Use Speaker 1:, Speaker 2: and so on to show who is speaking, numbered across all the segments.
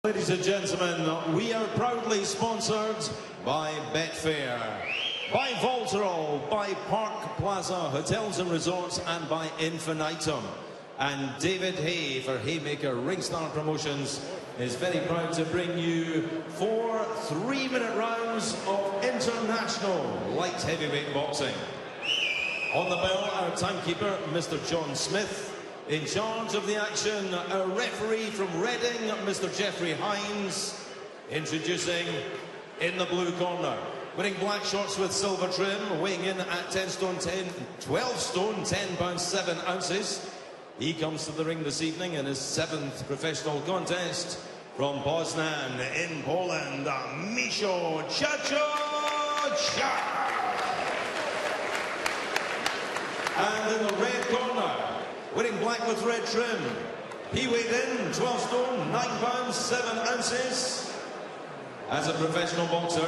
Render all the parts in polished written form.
Speaker 1: Ladies and gentlemen, we are proudly sponsored by Betfair, by Volterol, by Park Plaza Hotels and Resorts, and by Infinitum. And David Hay for Haymaker Ringstar Promotions is very proud to bring you 4 3-minute rounds of international light heavyweight boxing. On the bell, our timekeeper, Mr. John Smith. In charge of the action, our referee from Reading, Mr. Jeffrey Hines. Introducing in the blue corner, wearing black shorts with silver trim, weighing in at 12 stone 10 pounds 7 ounces. He comes to the ring this evening in his 7th professional contest from Poznan in Poland, Michal Ciach. And in the red corner, wearing black with red trim, he weighed in 12 stone 9 pounds 7 ounces. As a professional boxer,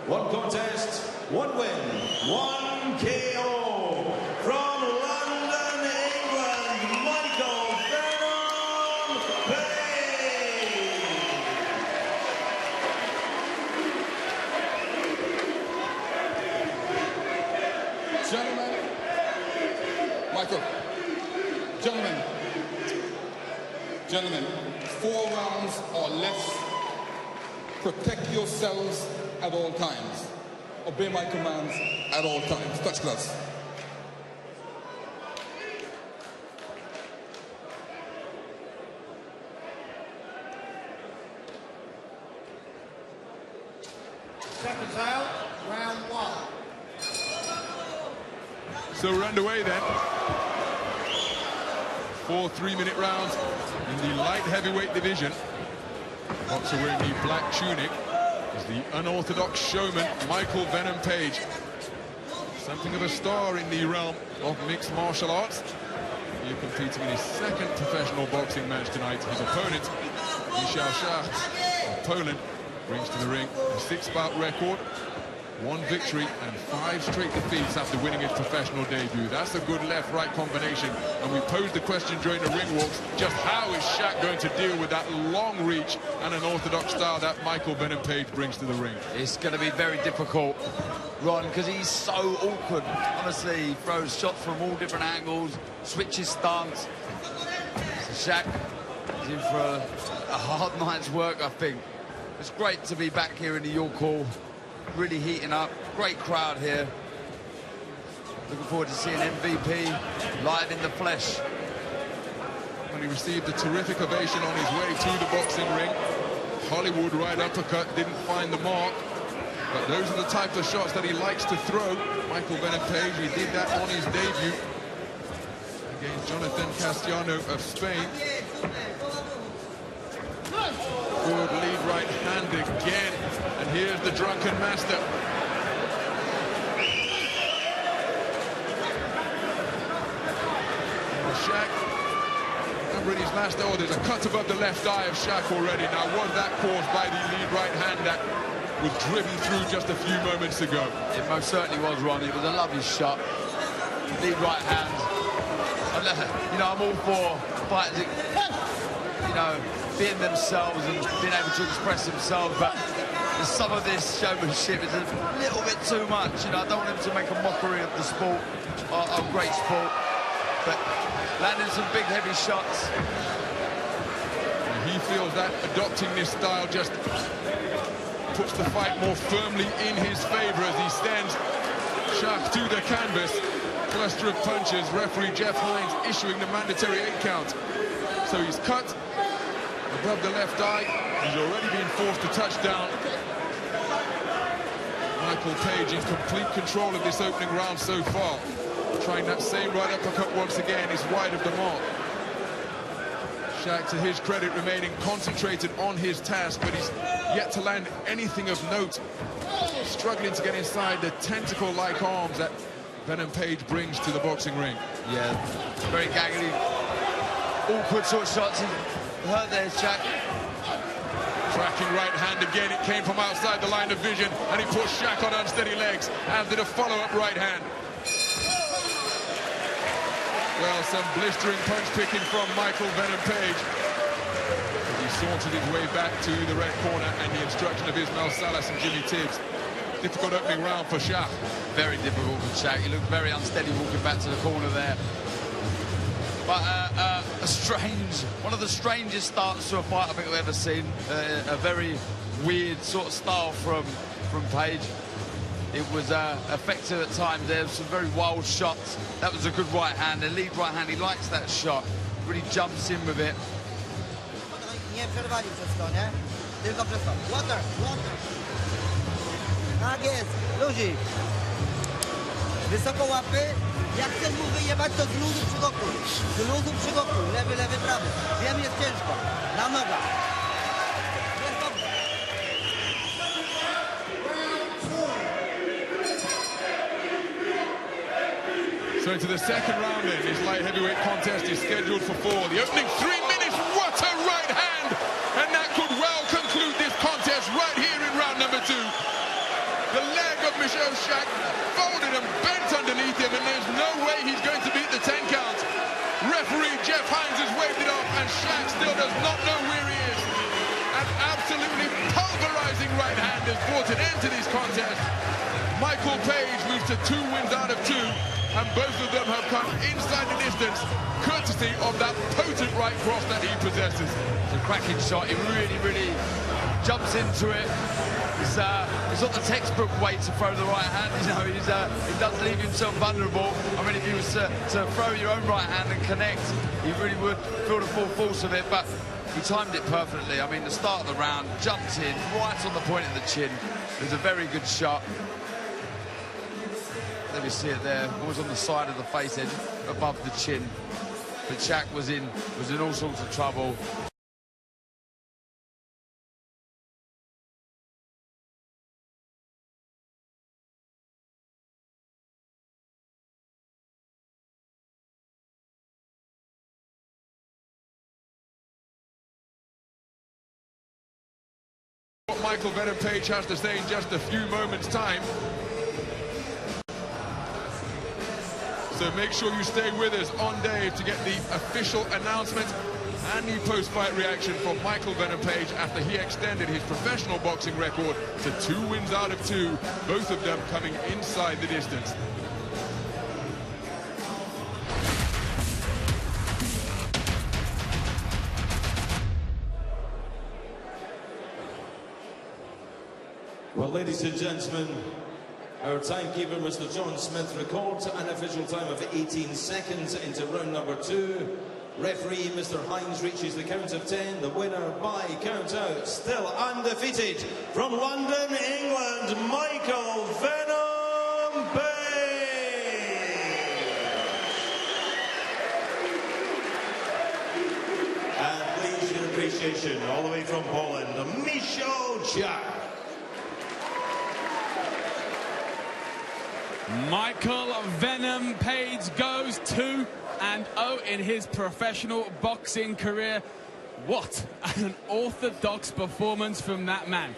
Speaker 1: 1 contest, 1 win, 1 KO. From London, England, Michal Venom Page.
Speaker 2: Gentlemen, Michael, gentlemen, 4 rounds or less. Protect yourselves at all times. Obey my commands at all times. Touch gloves.
Speaker 3: Seconds out, round 1.
Speaker 4: So we're underway then. 4 3-minute rounds in the light heavyweight division. Boxer wearing the black tunic is the unorthodox showman, Michal Venom Page. Something of a star in the realm of mixed martial arts. He's competing in his 2nd professional boxing match tonight. His opponent, Michal Ciach of Poland, brings to the ring a 6-bout record, 1 victory and 5 straight defeats after winning his professional debut. That's a good left-right combination. And we posed the question during the ring walks, just how is Ciach going to deal with that long reach and an orthodox style that Michal Venom Page brings to the ring?
Speaker 5: It's going to be very difficult, Ron, because he's so awkward. Honestly, he throws shots from all different angles, switches stance. So Ciach is in for a hard night's work, I think. It's great to be back here in the York Hall. Really heating up, great crowd here. Looking forward to seeing MVP live in the flesh.
Speaker 4: When he received a terrific ovation on his way to the boxing ring, Hollywood right uppercut didn't find the mark, but those are the type of shots that he likes to throw. Michal Venom Page, he did that on his debut against Jonathan Castellano of Spain. Good lead right hand again, and here's the drunken master. Ciach, remember in his last, oh, there's a cut above the left eye of Ciach already. Now, was that caused by the lead right hand that was driven through just a few moments ago?
Speaker 5: It most certainly was, Ron. It was a lovely shot. Lead right hand. You know, I'm all for fighters, you know, being themselves and being able to express themselves, but some of this showmanship is a little bit too much. You know, I don't want him to make a mockery of the sport, of great sport, but landing some big, heavy shots.
Speaker 4: He feels that adopting this style just puts the fight more firmly in his favor as he stands Ciach to the canvas. Cluster of punches, referee Jeff Hines issuing the mandatory 8 count. So he's cut above the left eye. He's already been forced to touch down. Michal Page in complete control of this opening round so far. Trying that same right uppercut once again is wide of the mark. Ciach, to his credit, remaining concentrated on his task, but he's yet to land anything of note. Struggling to get inside the tentacle-like arms that Venom Page brings to the boxing ring.
Speaker 5: Yeah, very gaggly, awkward sort of shots. He hurt there, Ciach.
Speaker 4: Tracking right hand again, it came from outside the line of vision, and he pushed Ciach on unsteady legs, as did a follow-up right hand. Well, some blistering punch picking from Michal Venom Page. He sauntered his way back to the red corner and the instruction of Ismail Salas and Jimmy Tibbs. Difficult opening round for Ciach.
Speaker 5: Very difficult for Ciach. He looked very unsteady walking back to the corner there. But one of the strangest starts to a fight I think I've ever seen. A very weird sort of style from Page. It was effective at times. There were some very wild shots. That was a good right hand, a lead right hand. He likes that shot. Really jumps in with it.
Speaker 6: Nie przerwali wszystko, nie? Tylko wszystko. Water. Tak jest, luzik. Wysoko łapy. Jak chcesz mu wyjebać, to z luzu przygotuj. Z luzu przygotuj. Lewy, prawy. Wiem, jest ciężko. Na nogach. Jest dobrze.
Speaker 4: So into the second round then, this light heavyweight contest is scheduled for 4. The opening 3 minutes, what a right hand! And that could well conclude this contest right here in round number 2. The leg of Michal Ciach folded and bent underneath him, and there's no way he's going to beat the 10 count. Referee Jeff Hines has waved it off, and Ciach still does not know where he is. An absolutely pulverizing right hand has brought an end to this contest. Michael Page moves to 2 wins out of 2. And both of them have come inside the distance, courtesy of that potent right cross that he possesses.
Speaker 5: It's a cracking shot. He really jumps into it. It's not the textbook way to throw the right hand. You know, he does leave himself vulnerable. I mean, if he was to throw your own right hand and connect, he really would feel the full force of it. But he timed it perfectly. I mean, the start of the round, jumped in right on the point of the chin. It was a very good shot. There you see it there. It was on the side of the face edge, above the chin. But Ciach was in all sorts of trouble.
Speaker 4: What Michael Venom Page has to say in just a few moments' time. So make sure you stay with us on Dave to get the official announcement and the post-fight reaction from Michael Venom Page after he extended his professional boxing record to 2 wins out of 2, both of them coming inside the distance.
Speaker 1: Well, ladies and gentlemen, our timekeeper, Mr. John Smith, records an official time of 18 seconds into round number 2. Referee, Mr. Hines, reaches the count of 10. The winner by count out, still undefeated, from London, England, Michael Venom Page. And please, your appreciation, all the way from Poland, Michal Ciach.
Speaker 7: Michael Venom Page goes 2-0 in his professional boxing career. What an orthodox performance from that man.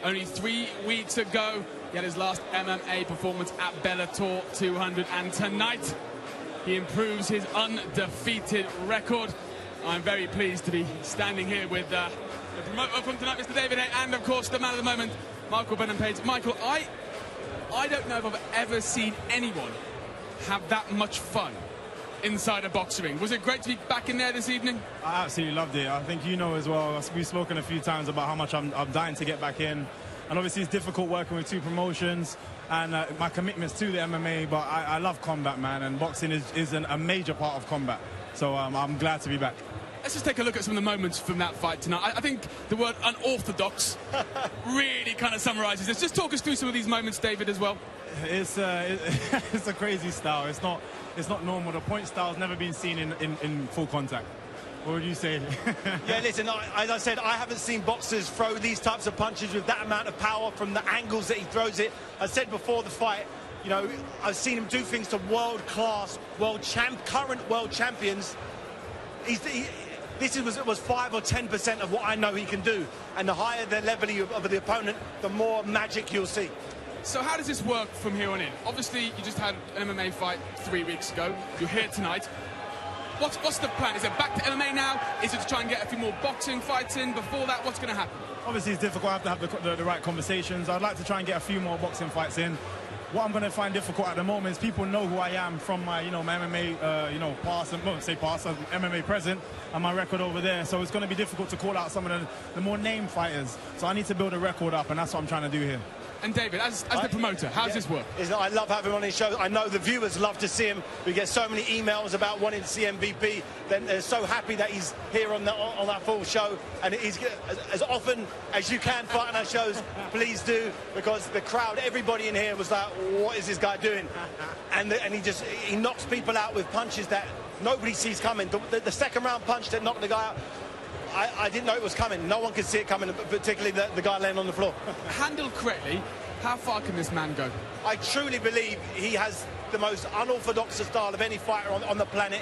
Speaker 7: Only 3 weeks ago, he had his last MMA performance at Bellator 200, and tonight he improves his undefeated record. I'm very pleased to be standing here with the promoter from tonight, Mr. David Hay, and of course the man of the moment, Michael Venom Page. Michael, I don't know if I've ever seen anyone have that much fun inside a boxing ring. Was it great to be back in there this evening?
Speaker 8: I absolutely loved it. I think you know as well, we've spoken a few times about how much I'm dying to get back in. And obviously it's difficult working with 2 promotions and my commitments to the MMA, but I love combat, man, and boxing is a major part of combat. So I'm glad to be back.
Speaker 7: Let's just take a look at some of the moments from that fight tonight. I think the word unorthodox really kind of summarises this. Just talk us through some of these moments, David, as well.
Speaker 8: It's a crazy style. It's not normal. The point style's never been seen in full contact. What would you say?
Speaker 9: Yeah, listen, as I said, I haven't seen boxers throw these types of punches with that amount of power from the angles that he throws it. I said before the fight, you know, I've seen him do things to world-class, current world champions. This was 5 or 10% of what I know he can do. And the higher the level of the opponent, the more magic you'll see.
Speaker 7: So how does this work from here on in? Obviously, you just had an MMA fight 3 weeks ago. You're here tonight. What's the plan? Is it back to MMA now? Is it to try and get a few more boxing fights in before that? What's going to happen?
Speaker 8: Obviously, it's difficult. I have to have the right conversations. I'd like to try and get a few more boxing fights in. What I'm going to find difficult at the moment is people know who I am from my, my MMA, past, and well, say past, MMA present, and my record over there. So it's going to be difficult to call out some of the more named fighters. So I need to build a record up, and that's what I'm trying to do here.
Speaker 7: And David, as the promoter, how does this work?
Speaker 9: I love having him on his show. I know the viewers love to see him. We get so many emails about wanting to see MVP. Then they're so happy that he's here on our full show. And he's as often as you can fight on our shows, please do, because the crowd, everybody in here was like, "What is this guy doing?" And he knocks people out with punches that nobody sees coming. The second round punch that knocked the guy out, I didn't know it was coming. No one could see it coming, particularly the guy laying on the floor.
Speaker 7: Handled correctly, how far can this man go?
Speaker 9: I truly believe he has the most unorthodox style of any fighter on the planet.